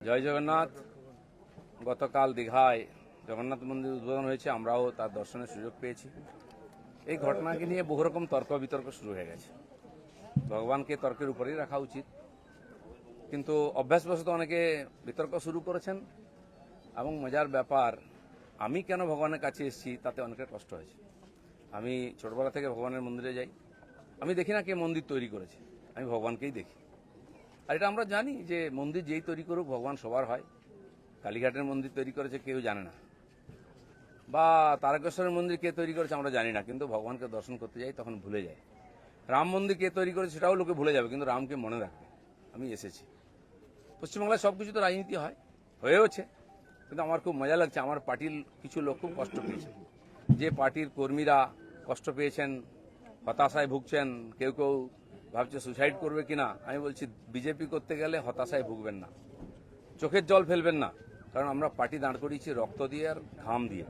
জয় জগন্নাথ। গতকাল দীঘায় জগন্নাথ মন্দির উদ্বোধন হয়েছে, আমরাও তার দর্শনের সুযোগ পেয়েছি। এই ঘটনাকে নিয়ে বহু রকম তর্ক বিতর্ক শুরু হয়ে গেছে। ভগবানকে তর্কের উপরেই রাখা উচিত, কিন্তু অভ্যাসবশত অনেকে বিতর্ক শুরু করেছেন। এবং মজার ব্যাপার, আমি কেন ভগবানের কাছে এসেছি তাতে অনেকের কষ্ট হয়েছে। আমি ছোটবেলা থেকে ভগবানের মন্দিরে যাই, আমি দেখি না কে মন্দির তৈরি করেছে, আমি ভগবানকেই দেখি। আর এটা আমরা জানি যে মন্দির যেই তৈরি করুক ভগবান সবার হয়। কালীঘাটের মন্দির তৈরি করেছে কেউ জানে না, বা তারকেশ্বরের মন্দির কে তৈরি করেছে আমরা জানি না, কিন্তু ভগবানকে দর্শন করতে যাই তখন ভুলে যায়। রাম মন্দির কে তৈরি করেছে সেটাও লোকে ভুলে যাবে, কিন্তু রামকে মনে রাখবে। আমি এসেছি। পশ্চিমবাংলায় সব কিছু তো রাজনীতি হয়, হয়েওছে, কিন্তু আমার খুব মজা লাগছে। আমার পার্টির কিছু লোক খুব কষ্ট পেয়েছে, যে পার্টির কর্মীরা কষ্ট পেয়েছেন, হতাশায় ভুগছেন, কেউ কেউ ভাবছে সুসাইড করবে কিনা। আমি বলছি বিজেপি করতে গেলে হতাশায় ভুগবেন না, চোখের জল ফেলবেন না, কারণ আমরা পার্টি দাঁড় করিয়েছি রক্ত দিয়ে আর ঘাম দিয়ে।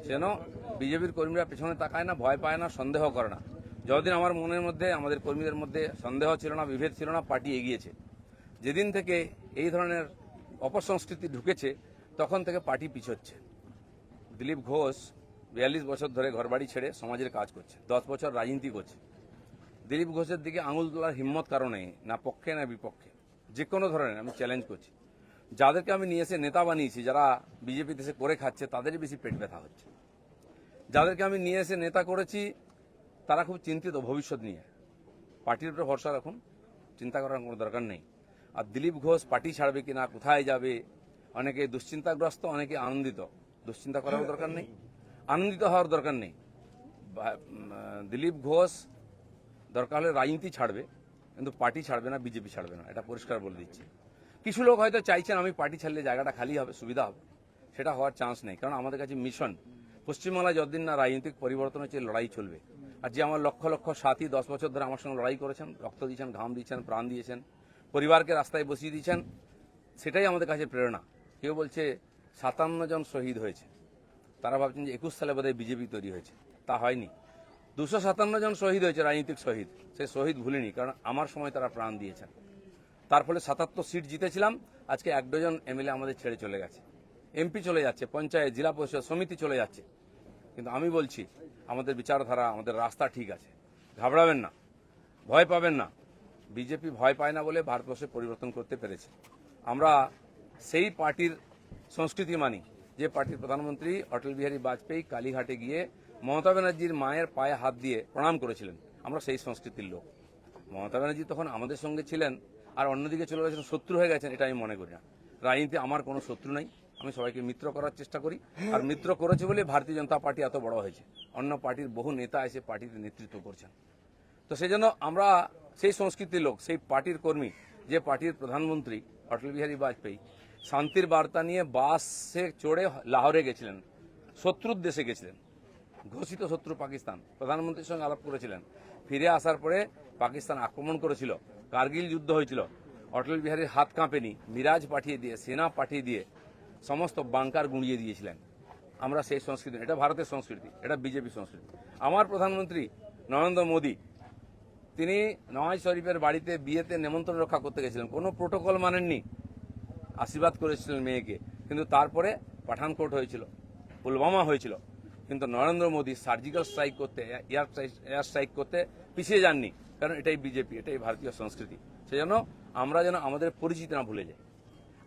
যেন বিজেপির কর্মীরা পেছনে তাকায় না, ভয় পায় না, সন্দেহ করে না। যতদিন আমার মনের মধ্যে, আমাদের কর্মীদের মধ্যে সন্দেহ ছিল না, বিভেদ ছিল না, পার্টি এগিয়েছে। যেদিন থেকে এই ধরনের অপসংস্কৃতি ঢুকেছে তখন থেকে পার্টি পিছোচ্ছে। দিলীপ ঘোষ 42 বছর ধরে ঘরবাড়ি ছেড়ে সমাজের কাজ করছে, 10 বছর রাজনীতি করছে। দিলীপ ঘোষের দিকে আঙুল তোলার হিম্মত কারণে না পক্ষে না বিপক্ষে, যে কোনো ধরনের আমি চ্যালেঞ্জ করছি। যাদেরকে আমি নিয়ে এসে নেতা বানিয়েছি, যারা বিজেপি দেশে করে খাচ্ছে, তাদেরই বেশি পেট ব্যথা হচ্ছে। যাদেরকে আমি নিয়ে এসে নেতা করেছি তারা খুব চিন্তিত ভবিষ্যৎ নিয়ে। পার্টির উপরে ভরসা রাখুন, চিন্তা করার কোনো দরকার নেই। আর দিলীপ ঘোষ পার্টি ছাড়বে কিনা, কোথায় যাবে, অনেকে দুশ্চিন্তাগ্রস্ত, অনেকে আনন্দিত। দুশ্চিন্তা করার দরকার নেই, আনন্দিত হওয়ার দরকার নেই। দিলীপ ঘোষ দরকার হলে রাজনীতি ছাড়বে, কিন্তু পার্টি ছাড়বে না, বিজেপি ছাড়বে না, এটা পরিষ্কার বলে দিচ্ছি। কিছু লোক হয়তো চাইছেন আমি পার্টি ছাড়লে জায়গাটা খালি হবে, সুবিধা হবে। সেটা হওয়ার চান্স নেই, কারণ আমাদের কাছে মিশন পশ্চিমবাংলায় যতদিন না রাজনৈতিক পরিবর্তন হচ্ছে লড়াই চলবে। আর যে আমার লক্ষ লক্ষ সাথী 10 বছর ধরে আমার সঙ্গে লড়াই করেছেন, রক্ত দিয়েছেন, ঘাম দিয়েছেন, প্রাণ দিয়েছেন, পরিবারকে রাস্তায় বসিয়ে দিয়েছেন, সেটাই আমাদের কাছে প্রেরণা। কেউ বলছে 57 জন শহীদ হয়েছে, তারা ভাবছেন যে 21 সালে বোধহয় বিজেপি তৈরি হয়েছে। তা হয়নি, 257 জন শহীদ হয়েছে, রাজনৈতিক শহীদ। সেই শহীদ ভুলিনি, কারণ আমার সময় তারা প্রাণ দিয়েছেন। তার ফলে 77 সিট জিতেছিলাম। আজকে 1 ডজন এমএলএ আমাদের ছেড়ে চলে গেছে, এমপি চলে যাচ্ছে, পঞ্চায়েত, জেলা পরিষদ, সমিতি চলে যাচ্ছে। কিন্তু আমি বলছি আমাদের বিচারধারা, আমাদের রাস্তা ঠিক আছে, ঘাবড়াবেন না, ভয় পাবেন না। বিজেপি ভয় পায় না বলে ভারতবর্ষে পরিবর্তন করতে পেরেছে। আমরা সেই পার্টির সংস্কৃতি মানি যে পার্টির প্রধানমন্ত্রী অটল বিহারী বাজপেয়ী কালীঘাটে গিয়ে মমতা ব্যানার্জির মায়ের পায়ে হাত দিয়ে প্রণাম করেছিলেন। আমরা সেই সংস্কৃতির লোক। মমতা ব্যানার্জি তখন আমাদের সঙ্গে ছিলেন, আর অন্যদিকে চলে গেছেন, শত্রু হয়ে গেছেন, এটা আমি মনে করি না। রাজনীতি আমার কোনো শত্রু নাই, আমি সবাইকে মিত্র করার চেষ্টা করি। আর মিত্র করেছে বলে ভারতীয় জনতা পার্টি এত বড় হয়েছে। অন্য পার্টির বহু নেতা এসে পার্টিতে নেতৃত্ব করছেন। তো সেই জন্য আমরা সেই সংস্কৃতির লোক, সেই পার্টির কর্মী। যে পার্টির প্রধানমন্ত্রী অটল বিহারী বাজপেয়ী শান্তির বার্তা নিয়ে বাসে চড়ে লাহোরে গেছিলেন, শত্রুর দেশে গেছিলেন, ঘোষিত শত্রু পাকিস্তান, প্রধানমন্ত্রীর সঙ্গে আলাপ করেছিলেন। ফিরে আসার পরে পাকিস্তান আক্রমণ করেছিল, কার্গিল যুদ্ধ হয়েছিল, অটল বিহারীর হাত কাঁপেনি, মিরাজ পাঠিয়ে দিয়ে, সেনা পাঠিয়ে দিয়ে সমস্ত বাংকার গুঁড়িয়ে দিয়েছিলেন। আমরা সেই সংস্কৃতি, এটা ভারতের সংস্কৃতি, এটা বিজেপি সংস্কৃতি। আমার প্রধানমন্ত্রী নরেন্দ্র মোদী, তিনি নওয়াজ শরীফের বাড়িতে বিয়েতে নেমন্ত্রণ রক্ষা করতে গেছিলেন, কোনো প্রোটোকল মানেননি, আশীর্বাদ করেছিলেন মেয়েকে। কিন্তু তারপরে পাঠানকোট হয়েছিল, পুলওয়ামা হয়েছিল, কিন্তু নরেন্দ্র মোদী সার্জিক্যাল স্ট্রাইক করতে, এয়ার স্ট্রাইক করতে পিছিয়ে যাননি, কারণ এটাই বিজেপি, এটাই ভারতীয় সংস্কৃতি। সেজন্য আমরা যেন আমাদের পরিচিতি না ভুলে যাই।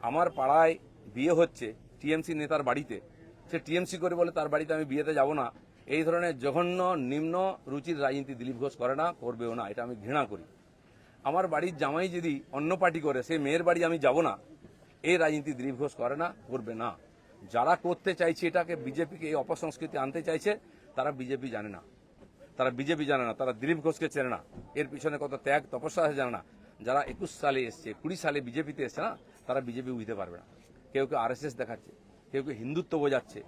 আমার পাড়ায় বিয়ে হচ্ছে টিএমসি নেতার বাড়িতে, সে টিএমসি করে বলে তার বাড়িতে আমি বিয়েতে যাব না। এই ধরনের জঘন্য নিম্ন রুচির রাজনীতি দিলীপ ঘোষ করে না, করবেও না, এটা আমি ঘৃণা করি। আমার বাড়ির জামাই যদি অন্য পার্টি করে, সেই মেয়ের বাড়ি আমি যাব না, এই রাজনীতি দিলীপ ঘোষ করে না, করবে না। যারা করতে চাইছে এটাকে, বিজেপিকে এই অপসংস্কৃতি আনতে চাইছে, তারা বিজেপি জানে না, তারা বিজেপি জানে না, তারা দিলীপ ঘোষকে চেনে না, এর পিছনে কত ত্যাগ তপস্যা আছে জানে না। যারা 21 সালে এসছে, 20 সালে বিজেপিতে এসছে না, তারা বিজেপি বুঝতে পারবে না। কেউ কেউ আরএসএস দেখাচ্ছে, কেউ কেউ হিন্দুত্ব বোঝাচ্ছে।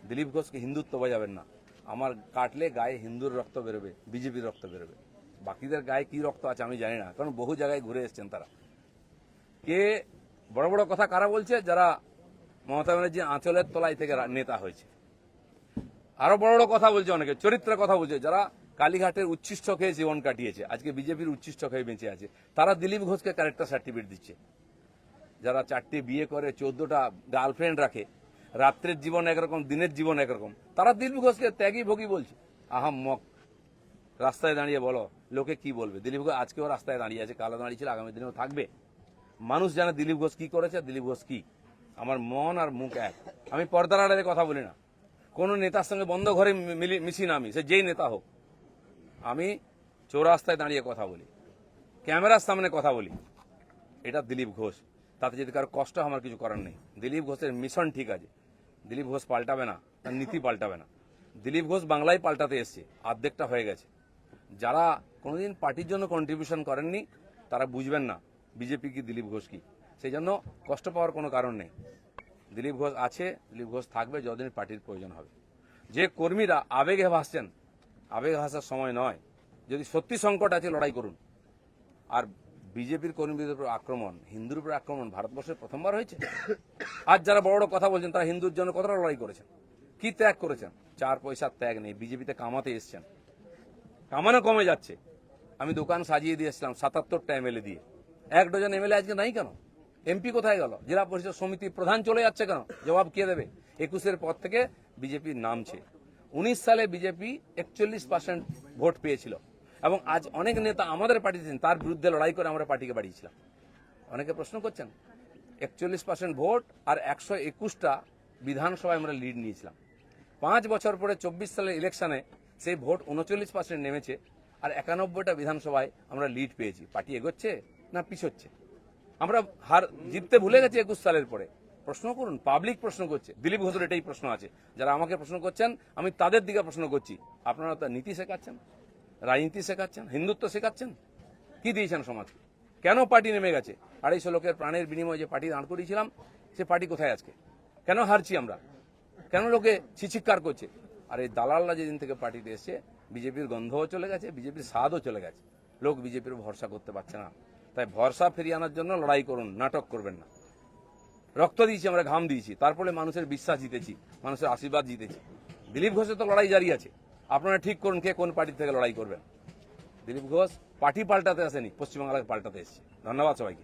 দিলীপ ঘোষকে হিন্দুত্ব বোঝাবেন না। আমার কাটলে গায়ে হিন্দুর রক্ত বেরোবে, বিজেপির রক্ত বেরোবে। বাকিদের গায়ে কি রক্ত আছে আমি জানি না, কারণ বহু জায়গায় ঘুরে এসছেন তারা। কে বড় বড় কথা কারা বলছে? যারা মমতা ব্যানার্জি আঁচলের তলায় থেকে নেতা হয়েছে। আরো বড় বড় কথা বলছে, অনেকে চরিত্রের কথা বলছে, যারা কালীঘাটের উচ্ছিষ্ট খেয়ে জীবন কাটিয়েছে, আজকে বিজেপির উচ্ছিষ্ট খেয়ে বেঁচে আছে, তারা দিলীপ ঘোষকে ক্যারেক্টার সার্টিফিকেট দিচ্ছে। যারা 4টে বিয়ে করে 14টা গার্লফ্রেন্ড রাখে, রাত্রের জীবন একরকম দিনের জীবন একরকম, তারা দিলীপ ঘোষকে ত্যাগী ভোগী বলছে। আহাম্মক, রাস্তায় দাঁড়িয়ে বলো লোকে কি বলবে। দিলীপ ঘোষ আজকেও রাস্তায় দাঁড়িয়ে আছে, কালো দাঁড়িয়ে ছিল, আগামী দিনেও থাকবে। মানুষ জানে দিলীপ ঘোষ কি করেছে, দিলীপ ঘোষ কি। আমার মন আর মুখ এক। আমি পর্দার আড়ালে কথা বলি না, কোনো নেতার সঙ্গে বন্ধ ঘরে মিশি না, আমি সে যেই নেতা হোক। আমি চৌরাস্তায় দাঁড়িয়ে কথা বলি, ক্যামেরার সামনে কথা বলি। এটা দিলীপ ঘোষ, তাতে যদি কারো কষ্ট আমার কিছু করার নেই। দিলীপ ঘোষের মিশন ঠিক আছে, দিলীপ ঘোষ পাল্টাবে না, তার নীতি পাল্টাবে না। দিলীপ ঘোষ বাংলায় পাল্টাতে এসছে, অর্ধেকটা হয়ে গেছে। যারা কোনোদিন পার্টির জন্য কন্ট্রিবিউশন করেননি তারা বুঝবেন না বিজেপি কি, দিলীপ ঘোষ কি। সেই জন্য কষ্ট পাওয়ার কোনো কারণ নেই। দিলীপ ঘোষ আছে, দিলীপ ঘোষ থাকবে যতদিন পার্টির প্রয়োজন হবে। যে কর্মীরা আবেগে ভাসছেন, আবেগে ভাসার সময় নয়। যদি সত্যি সংকট আছে লড়াই করুন। আর বিজেপির কর্মীদের উপর আক্রমণ, হিন্দুর উপর আক্রমণ ভারতবর্ষে প্রথমবার হয়েছে। আজ যারা বড় বড় কথা বলছেন তারা হিন্দুর জন্য কতটা লড়াই করেছেন, কি ত্যাগ করেছেন। 4 পয়সার ত্যাগ নেই, বিজেপিতে কামাতে এসছেন, কামানো কমে যাচ্ছে। আমি দোকান সাজিয়ে দিয়েছিলাম 77টা এমএলএ দিয়ে, 1 ডজন এমএলএ আজকে নাই কেন? এমপি কোথায় গেল? জেলা পরিষদ সমিতি প্রধান চলে যাচ্ছে কেন? জবাব কে দেবে? 21-এর পর থেকে বিজেপি নামছে। 19 সালে বিজেপি 41% ভোট পেয়েছিল, এবং আজ অনেক নেতা আমাদের পার্টিতে তার বিরুদ্ধে লড়াই করে আমরা পার্টিকে বাড়িয়েছিলাম। অনেকে প্রশ্ন করছেন, 41% ভোট আর 121টা বিধানসভায় আমরা লিড নিয়েছিলাম। 5 বছর পরে 24 সালের ইলেকশনে সেই ভোট 39% নেমেছে, আর 91টা বিধানসভায় আমরা লিড পেয়েছি। পার্টি এগোচ্ছে না পিছোচ্ছে? আমরা হার জিততে ভুলে গেছি 21 সালের পরে। প্রশ্ন করুন, পাবলিক প্রশ্ন করছে। দিলীপ ঘোষের এটাই প্রশ্ন আছে। যারা আমাকে প্রশ্ন করছেন আমি তাদের দিকে প্রশ্ন করছি। আপনারা তো নীতি শেখাচ্ছেন, রাজনীতি শেখাচ্ছেন, হিন্দুত্ব শেখাচ্ছেন, কি দিয়েছেন সমাজকে? কেন পার্টি নেমে গেছে? 250 লোকের প্রাণের বিনিময়ে যে পার্টি দাঁড় করিয়েছিলাম, সে পার্টি কোথায় আজকে? কেন হারছি আমরা? কেন লোকে ছিচিৎকার করছে? আর এই দালালরা যেদিন থেকে পার্টিতে এসছে, বিজেপির গন্ধও চলে গেছে, বিজেপির স্বাদও চলে গেছে। লোক বিজেপির ভরসা করতে পারছে না। তাই ভরসা ফিরিয়ে আনার জন্য লড়াই করুন, নাটক করবেন না। রক্ত দিয়েছি আমরা, ঘাম দিয়েছি, তারপরে মানুষের বিশ্বাস জিতেছি, মানুষের আশীর্বাদ জিতেছি। দিলীপ ঘোষের তো লড়াই জারি আছে। আপনারা ঠিক করুন কে কোন পার্টি থেকে লড়াই করবেন। দিলীপ ঘোষ পার্টি পাল্টাতে আসেনি, পশ্চিমবাংলাকে পাল্টাতে এসেছে। ধন্যবাদ সবাইকে।